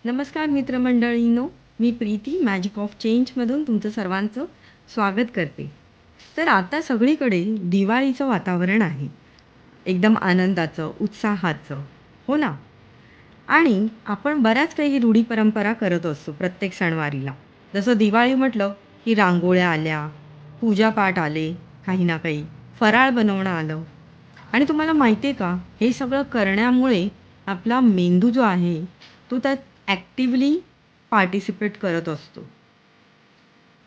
नमस्कार मित्रमंडळींनो, मी Preeti magic of चेंजमधून तुमचं सर्वांचं स्वागत करते. तर आता सगळीकडे दिवाळीचं वातावरण आहे. एकदम आनंदाचं, उत्साहाचं. हो ना? आणि आपण बऱ्याच काही रूढी परंपरा करत असतो प्रत्येक सणवारीला. जसं दिवाळी म्हटलं, की रांगोळ्या आल्या, पूजापाठ आले, काही ना काही, फराळ बनवणं आलं. आणि तुम्हाला माहिती आहे का, हे सगळं करण्यामुळे आपला मेंदू जो आहे, तो त्यात ॲक्टिव्हली पार्टिसिपेट करत असतो.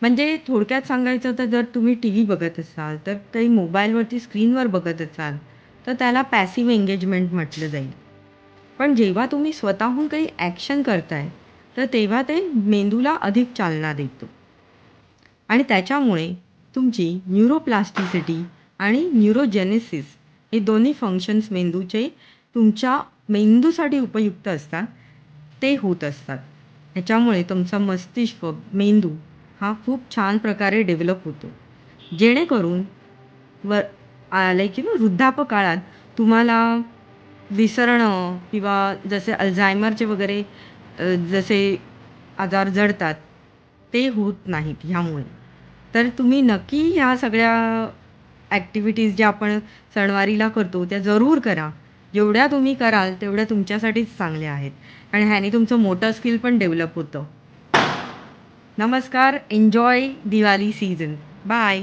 म्हणजे थोडक्यात सांगायचं तर जर तुम्ही टीव्ही बघत असाल, तर काही मोबाईलवरती स्क्रीनवर बघत असाल, तर त्याला पॅसिव्ह एंगेजमेंट म्हटलं जाईल. पण जेव्हा तुम्ही स्वतःहून काही ॲक्शन करताय, तर तेव्हा ते मेंदूला अधिक चालना देतं. आणि त्याच्यामुळे तुमची न्यूरोप्लास्टिसिटी आणि न्यूरोजेनेसिस हे दोन्ही फंक्शन्स मेंदूचे तुमच्या मेंदूसाठी उपयुक्त असतात, ते होत असतात. ह्याच्यामुळे तुमचा मस्तिष्क, मेंदू हा खूप छान प्रकारे डेव्हलप होतो. जेणेकरून व लाइक वृद्धापकाळात तुम्हाला विसरणं किंवा जसे अल्झायमरचे वगैरे जसे आजार जडतात, ते होत नाहीत ह्यामुळे. तर तुम्ही नक्की ह्या सगळ्या ॲक्टिव्हिटीज ज्या आपण सणवारीला करतो, त्या जरूर करा. जेवढ्या तुम्ही कराल, तेवढ्या तुमच्यासाठीच चांगल्या आहेत आणि ह्याने तुमचं मोटर स्किल पण डेव्हलप होतं. नमस्कार. Enjoy Diwali season. बाय.